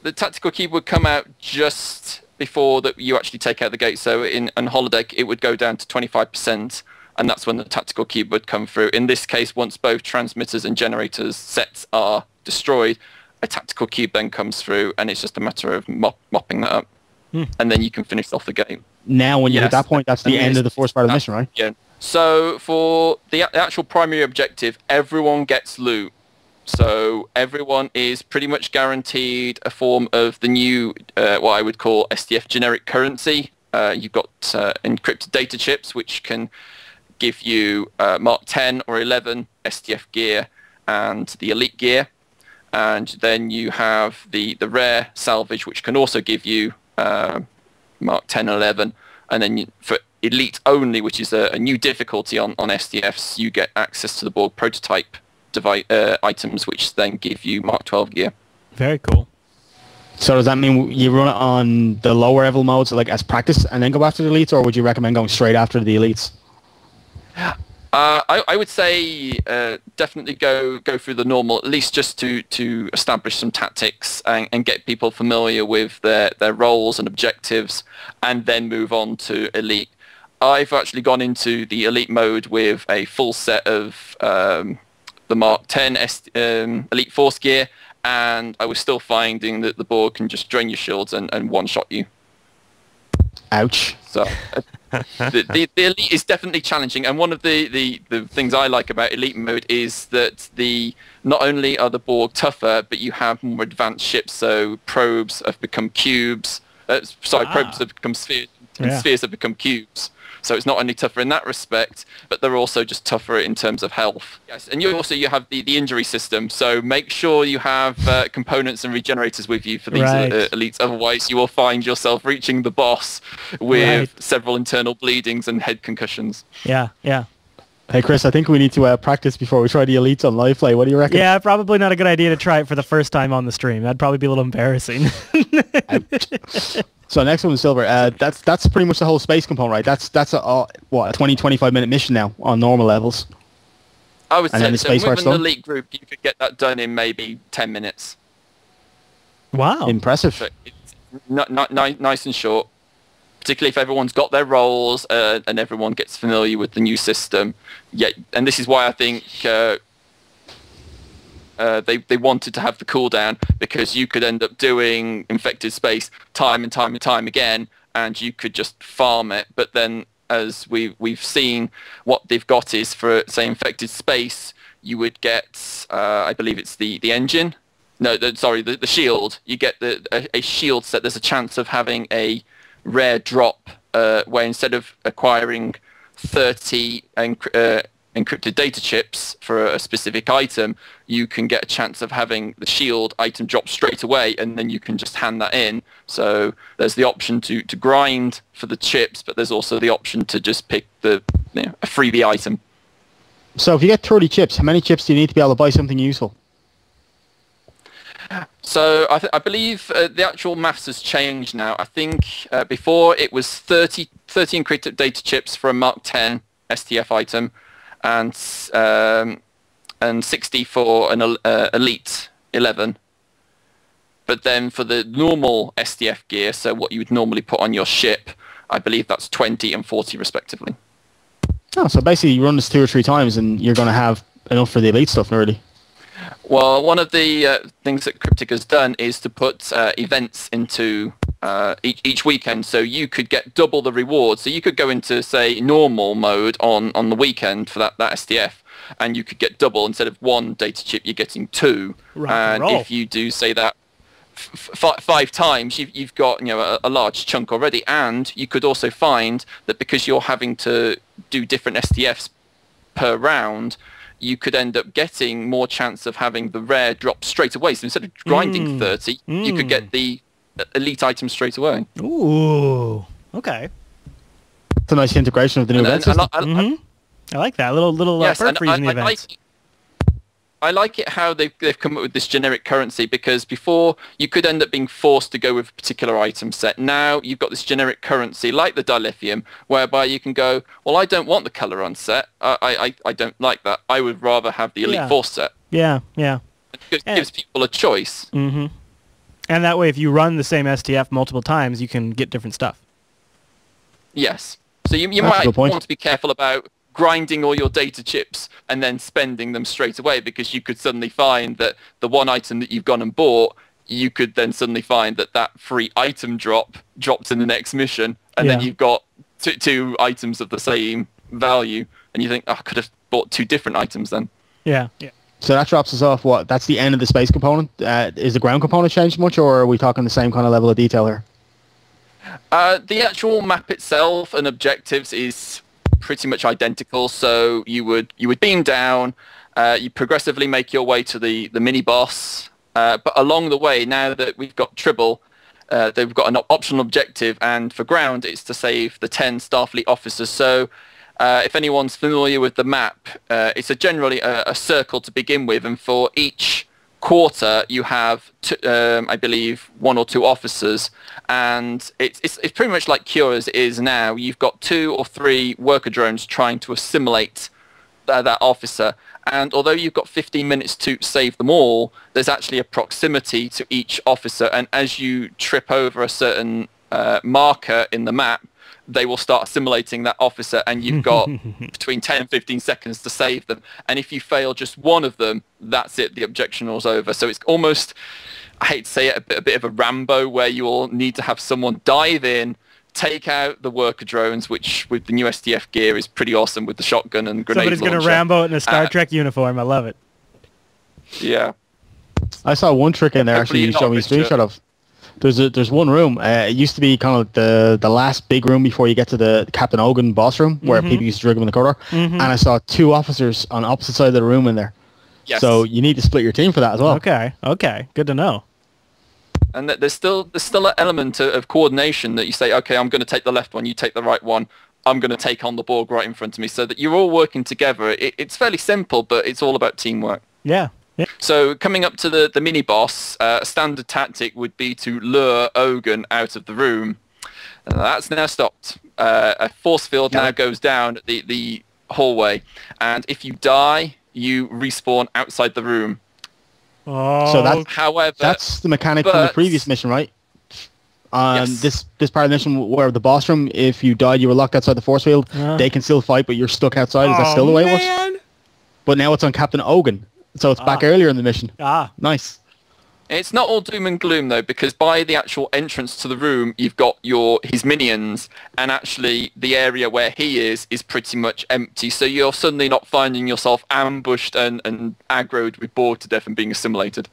The tactical cube would come out just before that you actually take out the gate. So in holodeck, it would go down to 25%, and that's when the tactical cube would come through. In this case, once both transmitters and generators sets are destroyed, a tactical cube then comes through, and it's just a matter of mopping that up. And then you can finish off the game. Now, when you're at that point, that's the end of the first part of the mission, right? Yeah. So for the actual primary objective, everyone gets loot. So everyone is pretty much guaranteed a form of the new, what I would call SDF generic currency. You've got encrypted data chips, which can give you Mark 10 or 11 SDF gear and the elite gear. And then you have the rare salvage, which can also give you Mark 10 and 11. And then for elite only, which is a new difficulty on SDFs, you get access to the Borg prototype items, which then give you Mark 12 gear. Very cool. So does that mean you run it on the lower level modes, like as practice, and then go after the elites, or would you recommend going straight after the elites? I would say definitely go through the normal, at least just to establish some tactics and get people familiar with their roles and objectives, and then move on to elite. I've actually gone into the elite mode with a full set of the Mark 10 elite force gear, and I was still finding that the Borg can just drain your shields and one-shot you. Ouch. So the elite is definitely challenging, and one of the things I like about elite mode is that not only are the Borg tougher, but you have more advanced ships. So probes have become cubes. Probes have become spheres, and spheres have become cubes. So it's not only tougher in that respect, but they're also just tougher in terms of health. Yes, and you have the injury system. So make sure you have components and regenerators with you for these elites. Otherwise, you will find yourself reaching the boss with several internal bleedings and head concussions. Yeah, yeah. Hey, Chris, I think we need to practice before we try the elites on live play. What do you reckon? Yeah, probably not a good idea to try it for the first time on the stream. That'd probably be a little embarrassing. So next one is Silver. That's pretty much the whole space component, right? That's a 20-25 minute mission now on normal levels. I would say so. With an done. elite group, you could get that done in maybe 10 minutes. Wow. Impressive. So it's nice and short, particularly if everyone's got their roles and everyone gets familiar with the new system. Yeah, and this is why I think they wanted to have the cooldown, because you could end up doing infected space time and time and time again, and you could just farm it. But then, as we've seen, what they've got is, for say infected space, you would get I believe it's the engine. No, the shield. You get a shield set. There's a chance of having a rare drop where instead of acquiring 30 encrypted data chips for a specific item, you can get a chance of having the shield item drop straight away, and then you can just hand that in. So there's the option to grind for the chips, but there's also the option to just pick a freebie item. So if you get 30 chips, how many chips do you need to be able to buy something useful? So I believe the actual maths has changed now. I think before it was 30 encrypted data chips for a Mark 10 STF item, and 60 for an Elite 11. But then for the normal SDF gear, so what you would normally put on your ship, I believe that's 20 and 40 respectively. Oh, so basically you run this 2 or 3 times and you're going to have enough for the Elite stuff, really. Well, one of the things that Cryptic has done is to put events into each weekend, so you could get double the reward. So you could go into, say, normal mode on the weekend for that SDF, and you could get double. Instead of 1 data chip, you're getting 2. And if you do, say, that 5 times, you've got a large chunk already. And you could also find that because you're having to do different SDFs per round, you could end up getting more chance of having the rare drop straight away. So instead of grinding 30, you could get the elite item straight away. Ooh, okay. It's a nice integration of the new event system. I like that little yes, perk for using the events. I like it how they've come up with this generic currency, because before you could end up being forced to go with a particular item set. Now you've got this generic currency like the dilithium, whereby you can go, well, I don't want the Coloron set. I don't like that. I would rather have the Elite Force set. Yeah, yeah. It gives people a choice. Mm-hmm. And that way, if you run the same SDF multiple times, you can get different stuff. Yes. So you might want to be careful about grinding all your data chips and then spending them straight away, because you could suddenly find that the one item that you've gone and bought, you could then suddenly find that free item drops in the next mission, and then you've got two items of the same value, and you think, oh, I could have bought 2 different items then. Yeah, yeah. So that drops us off, what? That's the end of the space component. Is the ground component changed much, or are we talking the same kind of level of detail here? The actual map itself and objectives is pretty much identical. So you would beam down, you progressively make your way to the mini boss, but along the way, now that we've got Tribble, they've got an optional objective, and for ground it's to save the 10 Starfleet officers. So if anyone's familiar with the map, it's generally a circle to begin with, and for each quarter you have I believe 1 or 2 officers, and it's pretty much like Cure as it is now. You've got 2 or 3 worker drones trying to assimilate that officer, and although you've got 15 minutes to save them all, there's actually a proximity to each officer, and as you trip over a certain marker in the map, they will start assimilating that officer, and you've got between 10 and 15 seconds to save them. And if you fail just one of them, that's it. The objectionable's over. So it's almost, I hate to say it, a bit of a Rambo, where you will need to have someone dive in, take out the worker drones, which with the new SDF gear is pretty awesome with the shotgun and grenade launcher. Somebody's going to Rambo it in a Star Trek uniform. I love it. Yeah. I saw one trick in there actually you showed me a screenshot of. There's one room. It used to be kind of like the last big room before you get to the Captain Ogun boss room, where people used to drug him in the corridor. And I saw 2 officers on opposite side of the room in there. Yes. So you need to split your team for that as well. Okay. Good to know. And there's still an element of coordination that you say, okay, I'm going to take the left one, you take the right one. I'm going to take on the Borg right in front of me, so that you're all working together. It's fairly simple, but it's all about teamwork. Yeah. So coming up to the mini-boss, a standard tactic would be to lure Ogun out of the room. That's now stopped. A force field now goes down the hallway, and if you die, you respawn outside the room. Oh. So that's the mechanic from the previous mission, right? Yes. This part of the mission where the boss room, if you died, you were locked outside the force field. They can still fight, but you're stuck outside. Is that still the way it was? But now it's on Captain Ogun. So it's back earlier in the mission. Nice. It's not all doom and gloom, though, because by the actual entrance to the room, you've got his minions, and actually the area where he is pretty much empty. So you're suddenly not finding yourself ambushed and aggroed with Borg to death and being assimilated.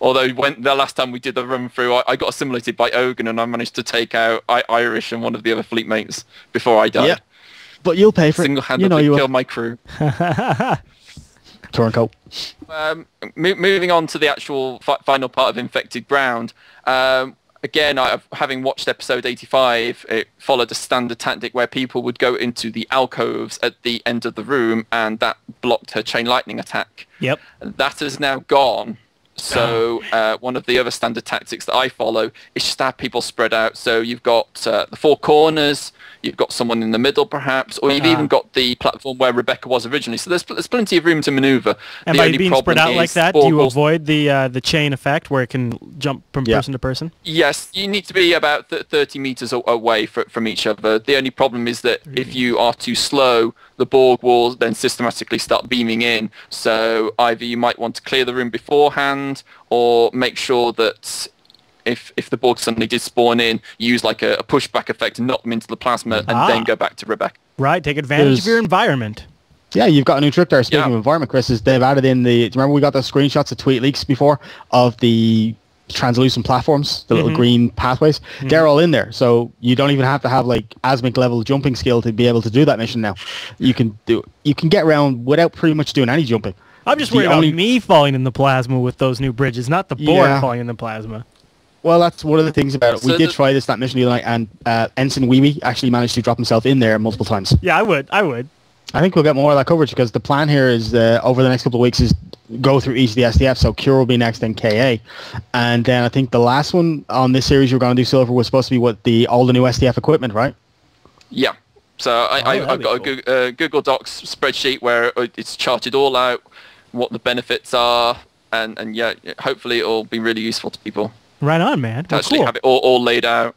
Although the last time we did the run through, I got assimilated by Ogun, and I managed to take out Irish and one of the other fleet mates before I died. Yeah. But you'll pay for it. Single-handedly killed my crew. Turncoat. Moving on to the actual final part of Infected Ground. Again, having watched episode 85, it followed a standard tactic where people would go into the alcoves at the end of the room, and that blocked her chain lightning attack. Yep. That has now gone. So one of the other standard tactics that I follow is just to have people spread out. So you've got the 4 corners, you've got someone in the middle perhaps, or you've even got the platform where Rebecca was originally. So there's plenty of room to maneuver. And by being spread out like that, do you avoid the chain effect where it can jump from person to person? Yes, you need to be about 30 meters away from each other. The only problem is that if you are too slow, the Borg will then systematically start beaming in. So either you might want to clear the room beforehand, or make sure that if the Borg suddenly did spawn in, use like a pushback effect and knock them into the plasma, and then go back to Rebecca. Right, take advantage of your environment. Yeah, you've got a new trick there. Speaking of environment, Chris, is they've added in do you remember we got the screenshots of tweet leaks before of the translucent platforms, the little green pathways? They're all in there, so you don't even have to have like asmic level jumping skill to be able to do that mission now. You can get around without pretty much doing any jumping. I'm just worried about me falling in the plasma with those new bridges, not the Borg falling in the plasma. Well, that's one of the things about it. We did try that mission the other night, and Ensign Wee actually managed to drop himself in there multiple times. Yeah, I would. I think we'll get more of that coverage, because the plan here is over the next couple of weeks is go through each of the SDFs. So Cure will be next, then KA. And then I think the last one on this series you're going to do, Silver, was supposed to be all the new SDF equipment, right? Yeah. So I've got a Google Docs spreadsheet where it's charted all out, what the benefits are, and yeah, hopefully it'll be really useful to people. Right on, man. To actually have it all laid out.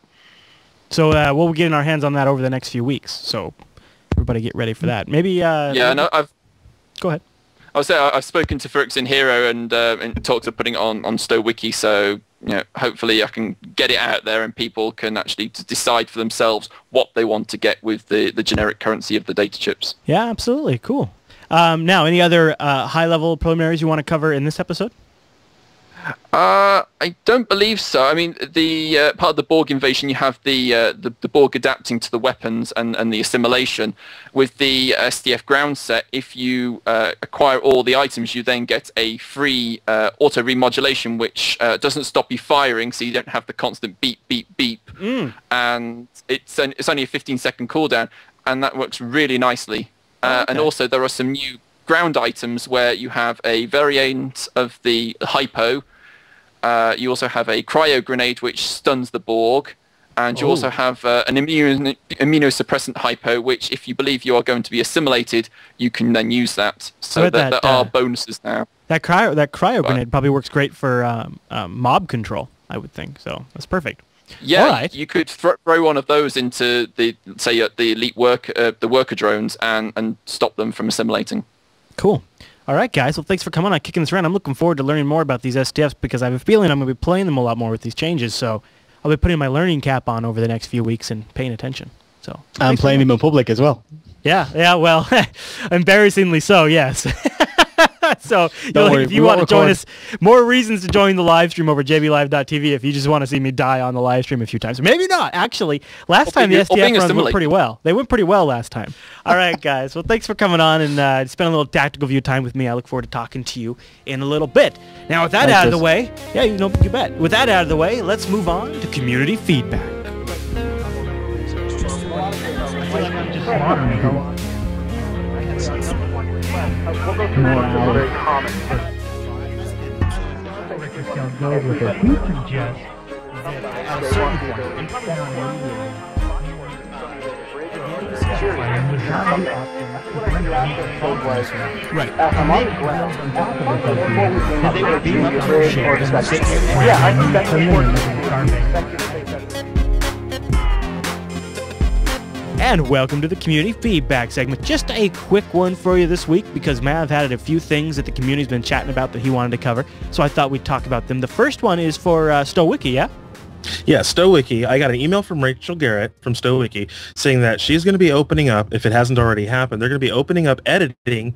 So we'll be getting our hands on that over the next few weeks. So everybody get ready for that. Maybe. Yeah, no, Go ahead. I would say I've spoken to Ferguson Hero and talked of putting it on STOwiki. So hopefully I can get it out there and people can actually decide for themselves what they want to get with the generic currency of the data chips. Yeah, absolutely. Cool. Now, any other high-level preliminaries you want to cover in this episode? I don't believe so. I mean, the part of the Borg invasion, you have the Borg adapting to the weapons and the assimilation. With the SDF ground set, if you acquire all the items, you then get a free auto remodulation, which doesn't stop you firing, so you don't have the constant beep, beep, beep. And it's only a 15-second cooldown, and that works really nicely. And also, there are some new ground items where you have a variant of the hypo. You also have a cryo grenade which stuns the Borg, and you also have an immunosuppressant hypo, which if you believe you are going to be assimilated, you can then use that. So there are bonuses now. That cryo grenade probably works great for mob control, I would think. So that's perfect. Yeah, All right. you could throw one of those into the, say, the elite the worker drones and stop them from assimilating. Cool. All right, guys. Well, thanks for coming on, kicking this around. I'm looking forward to learning more about these SDFs because I have a feeling I'm going to be playing them a lot more with these changes. So I'll be putting my learning cap on over the next few weeks and paying attention. So I'm playing them in public as well. Yeah. Well, embarrassingly so. Yes. So worry, if you want to join us, more reasons to join the live stream over jblive.tv if you just want to see me die on the live stream a few times. Maybe not. Actually, last time the SDF runs went pretty well. They went pretty well last time. All right, guys. Well, thanks for coming on and spending a little tactical view time with me. I look forward to talking to you in a little bit. Now, with that out of the way, yeah, you bet. With that out of the way, let's move on to community feedback. And welcome to the community feedback segment. Just a quick one for you this week because Mav had a few things that the community's been chatting about that he wanted to cover. So I thought we'd talk about them. The first one is for STOwiki, yeah? Yeah, STOwiki. I got an email from Rachel Garrett from STOwiki saying that she's going to be opening up, if it hasn't already happened, they're going to be opening up editing.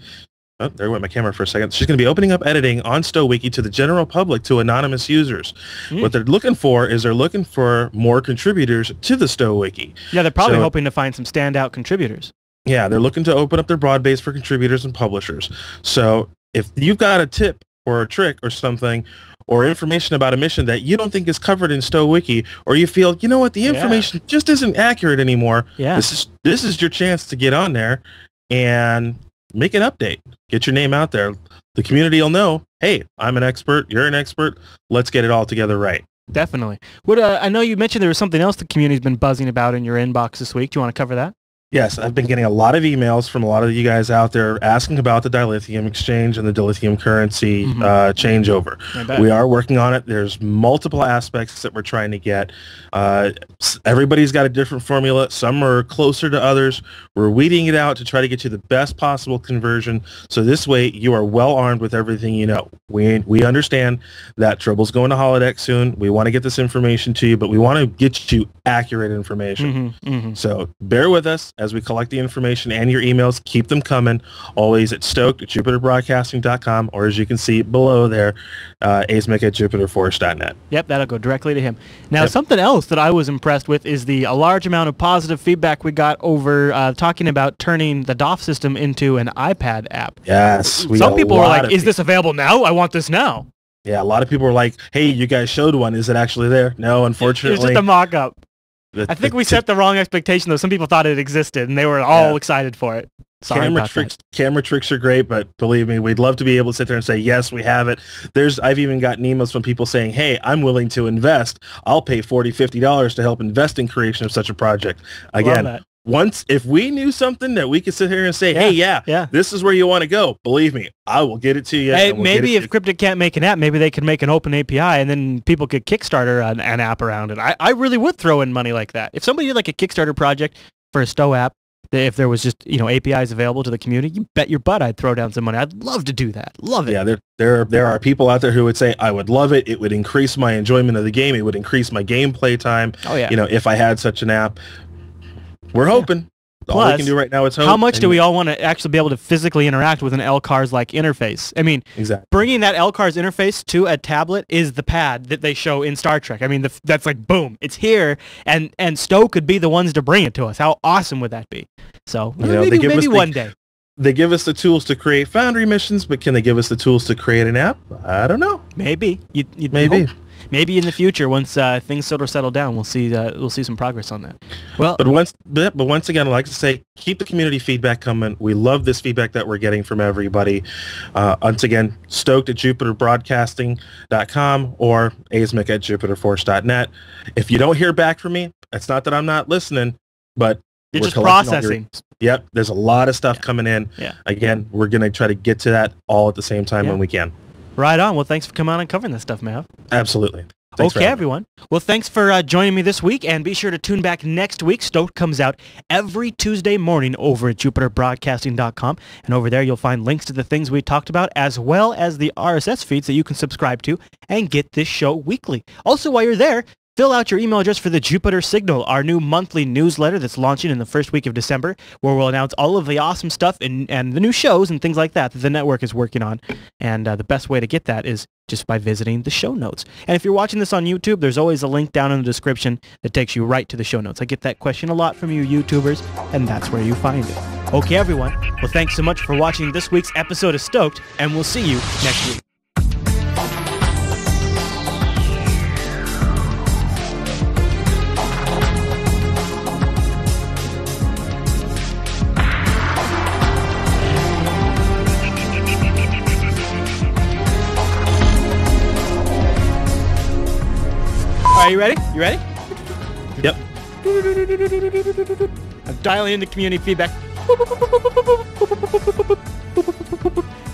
Oh, there went my camera for a second. She's going to be opening up editing on STOwiki to the general public, to anonymous users. What they're looking for is more contributors to the STOwiki. Yeah, they're probably hoping to find some standout contributors. Yeah, they're looking to open up their broad base for contributors and publishers. So if you've got a tip or a trick or something or information about a mission that you don't think is covered in STOwiki, or you feel, you know what, the information just isn't accurate anymore, this is your chance to get on there and make an update. Get your name out there. The community will know, hey, I'm an expert, you're an expert, let's get it all together right. Definitely. I know you mentioned there was something else the community's been buzzing about in your inbox this week. Do you want to cover that? Yes, I've been getting a lot of emails from a lot of you guys out there asking about the dilithium exchange and the dilithium currency changeover. We are working on it. There's multiple aspects that we're trying to get. Everybody's got a different formula. Some are closer to others. We're weeding it out to try to get you the best possible conversion. So this way you are well armed with everything you know. We understand that Trouble's going to holodeck soon. We want to get this information to you, but we want to get you accurate information. So bear with us as we collect the information and your emails. Keep them coming. Always at STOked at JupiterBroadcasting.com, or as you can see below there, ASMIC at JupiterForce.net. Yep, that'll go directly to him. Now, something else that I was impressed with is a large amount of positive feedback we got over talking about turning the DOF system into an iPad app. Yes. Some people were like, is this available now? I want this now. Yeah, a lot of people were like, hey, you guys showed one. Is it actually there? No, unfortunately. It was just a mock-up. I think we set the wrong expectation, though. Some people thought it existed, and they were all excited for it. Camera tricks are great, but believe me, we'd love to be able to sit there and say, yes, we have it. I've even gotten emails from people saying, hey, I'm willing to invest. I'll pay $40, $50 to help invest in creation of such a project. Again, if we knew something that we could sit here and say, hey, this is where you want to go, believe me, I will get it to you. Hey, maybe if Cryptic can't make an app, maybe they could make an open API and then people could Kickstarter an app around it. I really would throw in money like that. If somebody did like a Kickstarter project for a STO app, if there was just, APIs available to the community, you bet your butt I'd throw down some money. I'd love to do that. Love it. Yeah, there are people out there who would say, I would love it. It would increase my enjoyment of the game. It would increase my gameplay time. Oh, yeah. If I had such an app. We're hoping. All we can do right now is hope. How much do we all want to actually be able to physically interact with an LCARS-like interface? I mean, bringing that LCARS interface to a tablet is the pad that they show in Star Trek. I mean, that's like, boom, it's here, and STO could be the ones to bring it to us. How awesome would that be? So maybe one day. They give us the tools to create Foundry missions, but can they give us the tools to create an app? I don't know. Maybe. Maybe. Maybe in the future, once things sort of settle down, we'll see some progress on that. Well, but once again, I'd like to say, keep the community feedback coming. We love this feedback that we're getting from everybody. Once again, STOked at JupiterBroadcasting.com or ASMIC at JupiterForce.net. If you don't hear back from me, it's not that I'm not listening, but you're just processing. Yep, there's a lot of stuff coming in. Yeah. Again, we're going to try to get to that all at the same time when we can. Right on. Well, thanks for coming on and covering this stuff, Mav. Absolutely. Okay, everyone. Well, thanks for joining me this week, and be sure to tune back next week. Stoked comes out every Tuesday morning over at jupiterbroadcasting.com, and over there you'll find links to the things we talked about, as well as the RSS feeds that you can subscribe to and get this show weekly. Also, while you're there, fill out your email address for the Jupiter Signal, our new monthly newsletter that's launching in the first week of December, where we'll announce all of the awesome stuff and the new shows and things like that the network is working on. And the best way to get that is just by visiting the show notes. And if you're watching this on YouTube, there's always a link down in the description that takes you right to the show notes. I get that question a lot from you YouTubers, and that's where you find it. Okay, everyone. Well, thanks so much for watching this week's episode of Stoked, and we'll see you next week. Are you ready? You ready? Yep. I'm dialing into community feedback.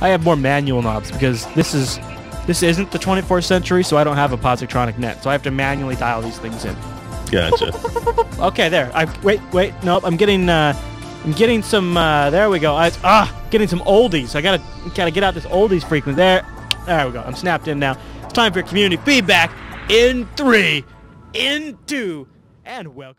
I have more manual knobs because this isn't the 24th century, so I don't have a Positronic net, so I have to manually dial these things in. Gotcha. Okay, there. Wait. Nope. I'm getting some. There we go. Getting some oldies. I gotta get out this oldies frequency. There we go. I'm snapped in now. It's time for community feedback. In 3, in 2, and welcome.